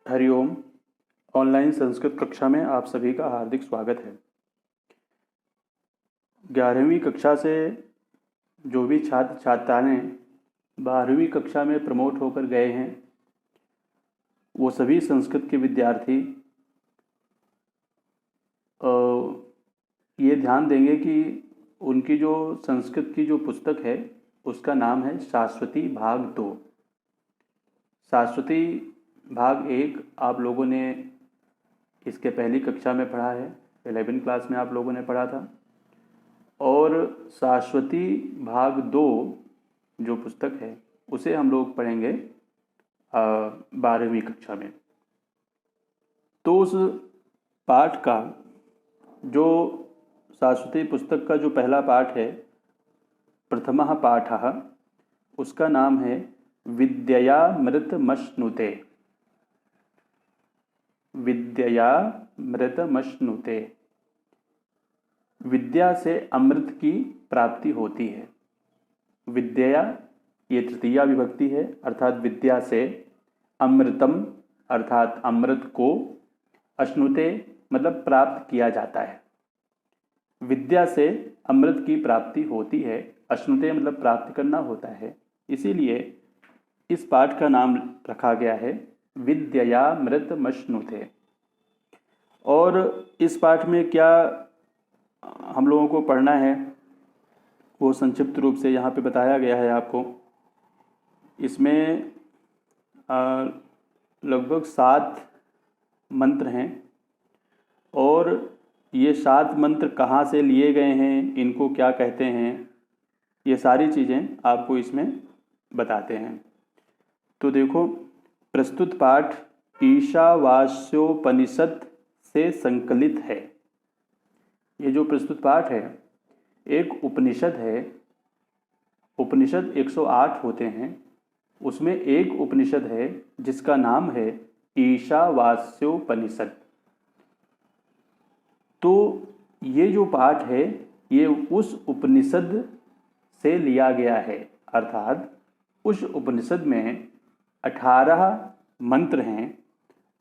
Hariom. Online Sanskrit कक्षा में आप सभी का हार्दिक स्वागत है। 11वीं कक्षा से जो भी छात्र छात्राएँ 12वीं कक्षा में प्रमोट होकर गए हैं, वो सभी संस्कृत के विद्यार्थी ये ध्यान देंगे कि उनकी जो संस्कृत की जो पुस्तक है उसका नाम है शाश्वती भाग 2। शाश्वती भाग 1 आप लोगों ने इसके पहली कक्षा में पढ़ा है, 11वीं क्लास में आप लोगों ने पढ़ा था। और शाश्वती भाग 2 जो पुस्तक है उसे हम लोग पढ़ेंगे 12वीं कक्षा में। तो उस पाठ का जो शाश्वती पुस्तक का जो पहला पाठ है, प्रथमः पाठः, उसका नाम है विद्ययामृतमश्नुते। विद्ययामृतमश्नुते, विद्या से अमृत की प्राप्ति होती है। विद्या ये तृतीया विभक्ति है, अर्थात विद्या से, अमृतम अर्थात अमृत को, अश्नुते मतलब प्राप्त किया जाता है। विद्या से अमृत की प्राप्ति होती है, अश्नुते मतलब प्राप्त करना होता है। इसीलिए इस पाठ का नाम रखा गया है विद्ययामृतमश्नुते। और इस पाठ में क्या हम लोगों को पढ़ना है वो संक्षिप्त रूप से यहाँ पे बताया गया है आपको। इसमें लगभग 7 मंत्र हैं और ये 7 मंत्र कहाँ से लिए गए हैं, इनको क्या कहते हैं, ये सारी चीज़ें आपको इसमें बताते हैं। तो देखो, प्रस्तुत पाठ ईशावास्योपनिषद से संकलित है। ये जो प्रस्तुत पाठ है एक उपनिषद है। उपनिषद 108 होते हैं, उसमें एक उपनिषद है जिसका नाम है ईशावास्योपनिषद। तो ये जो पाठ है ये उस उपनिषद से लिया गया है, अर्थात उस उपनिषद में 18 मंत्र हैं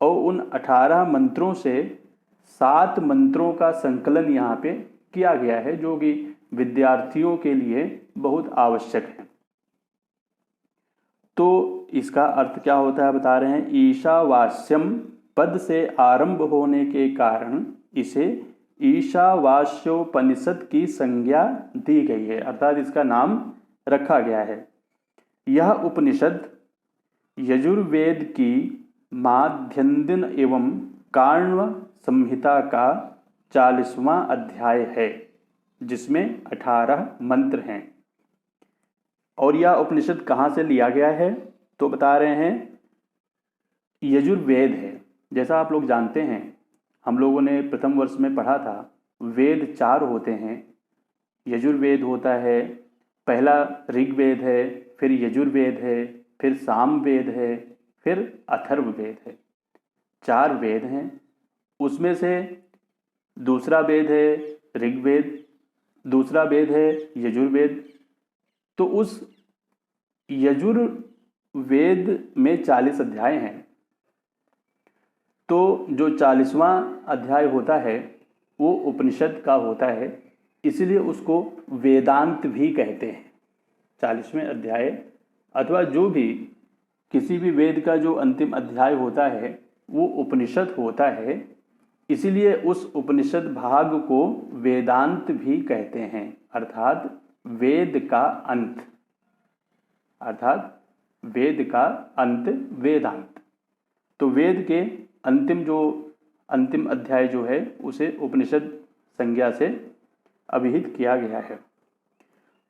और उन 18 मंत्रों से 7 मंत्रों का संकलन यहाँ पे किया गया है, जो कि विद्यार्थियों के लिए बहुत आवश्यक है। तो इसका अर्थ क्या होता है बता रहे हैं। ईशावास्यम पद से आरंभ होने के कारण इसे ईशावास्योपनिषद की संज्ञा दी गई है, अर्थात इसका नाम रखा गया है। यह उपनिषद यजुर्वेद की माध्यन्दिन एवं काण्व संहिता का 40वां अध्याय है, जिसमें 18 मंत्र हैं। और यह उपनिषद कहाँ से लिया गया है तो बता रहे हैं यजुर्वेद है। जैसा आप लोग जानते हैं, हम लोगों ने प्रथम वर्ष में पढ़ा था, वेद 4 होते हैं। यजुर्वेद होता है, पहला ऋग्वेद है, फिर यजुर्वेद है, फिर सामवेद है, फिर अथर्ववेद है। 4 वेद हैं। उसमें से दूसरा वेद है ऋग्वेद, दूसरा वेद है यजुर्वेद। तो उस यजुर्वेद में 40 अध्याय हैं। तो जो 40वां अध्याय होता है वो उपनिषद का होता है, इसलिए उसको वेदांत भी कहते हैं। 40वें अध्याय अथवा जो भी किसी भी वेद का जो अंतिम अध्याय होता है वो उपनिषद होता है, इसीलिए उस उपनिषद भाग को वेदांत भी कहते हैं, अर्थात वेद का अंत, अर्थात वेद का अंत वेदांत। तो वेद के अंतिम अध्याय जो है उसे उपनिषद संज्ञा से अभिहित किया गया है।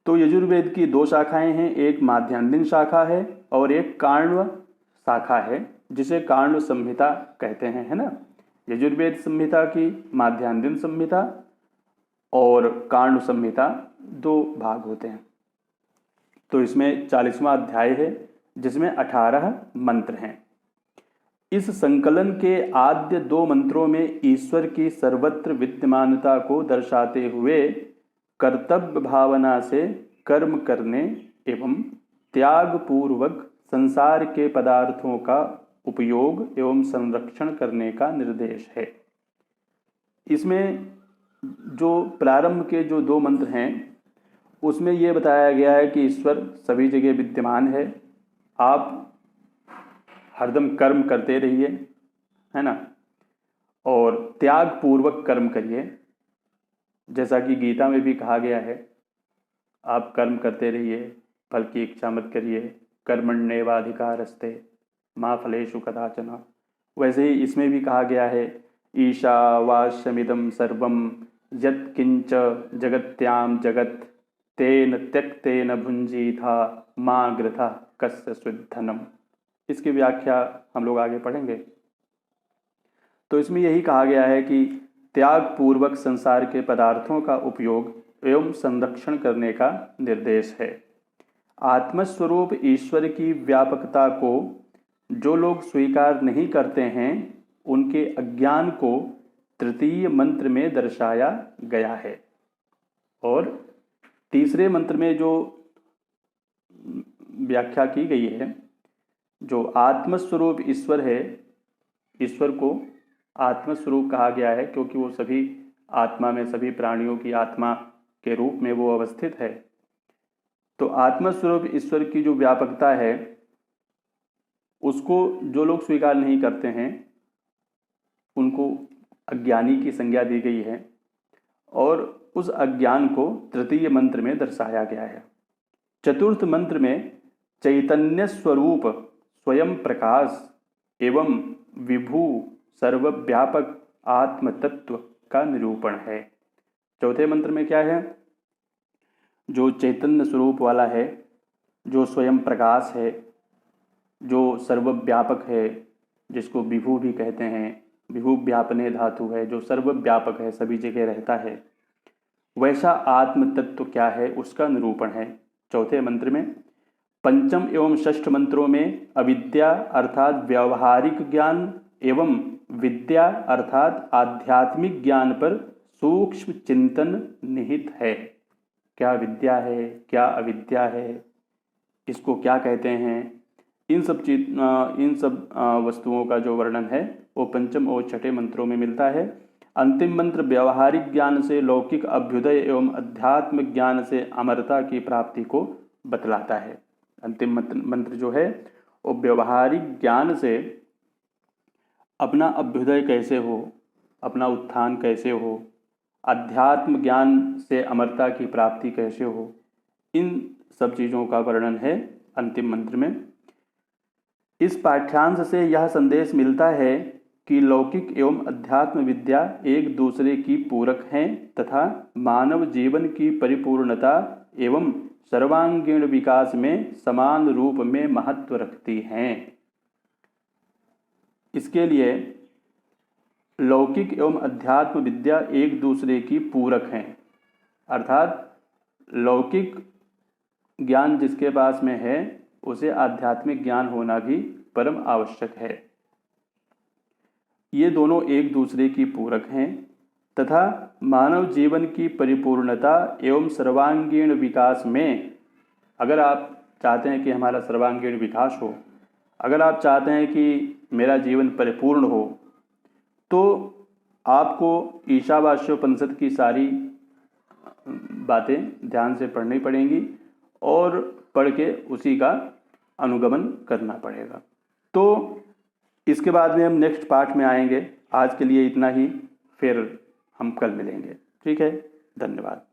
तो यजुर्वेद की 2 शाखाएं हैं, एक माध्यान्दिन शाखा है और एक काण्व शाखा है, जिसे काण्व संहिता कहते हैं, है ना। यजुर्वेद संहिता की माध्यान्दिन संहिता और काण्व संहिता 2 भाग होते हैं। तो इसमें 40वां अध्याय है जिसमें 18 मंत्र हैं। इस संकलन के आद्य 2 मंत्रों में ईश्वर की सर्वत्र विद्यमानता को दर्शाते हुए कर्तव्य भावना से कर्म करने एवं त्याग पूर्वक संसार के पदार्थों का उपयोग एवं संरक्षण करने का निर्देश है। इसमें जो प्रारंभ के जो 2 मंत्र हैं उसमें ये बताया गया है कि ईश्वर सभी जगह विद्यमान है, आप हरदम कर्म करते रहिए, है ना, और त्याग पूर्वक कर्म करिए। जैसा कि गीता में भी कहा गया है, आप कर्म करते रहिए, फल की इच्छा मत करिए, कर्मण्येवाधिकारस्ते मा फलेषु कदाचन। वैसे ही इसमें भी कहा गया है, ईशावास्यमिदं सर्वं यत्किंच जगत्याम जगत तेन त्यक्तेन भुंजीथा मा गृथा कस्य स्विद्धनम। इसकी व्याख्या हम लोग आगे पढ़ेंगे। तो इसमें यही कहा गया है कि त्याग पूर्वक संसार के पदार्थों का उपयोग एवं संरक्षण करने का निर्देश है। आत्मस्वरूप ईश्वर की व्यापकता को जो लोग स्वीकार नहीं करते हैं उनके अज्ञान को तृतीय मंत्र में दर्शाया गया है। और तीसरे मंत्र में जो व्याख्या की गई है, जो आत्मस्वरूप ईश्वर है, ईश्वर को आत्मस्वरूप कहा गया है क्योंकि वो सभी आत्मा में, सभी प्राणियों की आत्मा के रूप में वो अवस्थित है। तो आत्मस्वरूप ईश्वर की जो व्यापकता है उसको जो लोग स्वीकार नहीं करते हैं उनको अज्ञानी की संज्ञा दी गई है और उस अज्ञान को तृतीय मंत्र में दर्शाया गया है। चतुर्थ मंत्र में चैतन्य स्वरूप स्वयं प्रकाश एवं विभू सर्वव्यापक आत्म तत्व का निरूपण है। चौथे मंत्र में क्या है? जो चैतन्य स्वरूप वाला है, जो स्वयं प्रकाश है, जो सर्वव्यापक है, जिसको विभू भी कहते हैं, विभू व्यापने धातु है, जो सर्वव्यापक है, सभी जगह रहता है, वैसा आत्म तत्व क्या है उसका निरूपण है चौथे मंत्र में। पंचम एवं षष्ठ मंत्रों में अविद्या अर्थात व्यावहारिक ज्ञान एवं विद्या अर्थात आध्यात्मिक ज्ञान पर सूक्ष्म चिंतन निहित है। क्या विद्या है, क्या अविद्या है, इसको क्या कहते हैं, इन सब वस्तुओं का जो वर्णन है वो पंचम और छठे मंत्रों में मिलता है। अंतिम मंत्र व्यवहारिक ज्ञान से लौकिक अभ्युदय एवं अध्यात्म ज्ञान से अमरता की प्राप्ति को बतलाता है। अंतिम मंत्र जो है वो व्यवहारिक ज्ञान से अपना अभ्युदय कैसे हो, अपना उत्थान कैसे हो, अध्यात्म ज्ञान से अमरता की प्राप्ति कैसे हो, इन सब चीज़ों का वर्णन है अंतिम मंत्र में। इस पाठ्यांश से यह संदेश मिलता है कि लौकिक एवं अध्यात्म विद्या एक दूसरे की पूरक हैं तथा मानव जीवन की परिपूर्णता एवं सर्वांगीण विकास में समान रूप में महत्व रखती हैं। इसके लिए लौकिक एवं अध्यात्म विद्या एक दूसरे की पूरक हैं, अर्थात लौकिक ज्ञान जिसके पास में है उसे आध्यात्मिक ज्ञान होना भी परम आवश्यक है। ये दोनों एक दूसरे की पूरक हैं तथा मानव जीवन की परिपूर्णता एवं सर्वांगीण विकास में, अगर आप चाहते हैं कि हमारा सर्वांगीण विकास हो, अगर आप चाहते हैं कि मेरा जीवन परिपूर्ण हो, तो आपको ईशावास्योपनिषद की सारी बातें ध्यान से पढ़नी पड़ेंगी और पढ़ के उसी का अनुगमन करना पड़ेगा। तो इसके बाद में हम नेक्स्ट पार्ट में आएंगे। आज के लिए इतना ही, फिर हम कल मिलेंगे। ठीक है, धन्यवाद।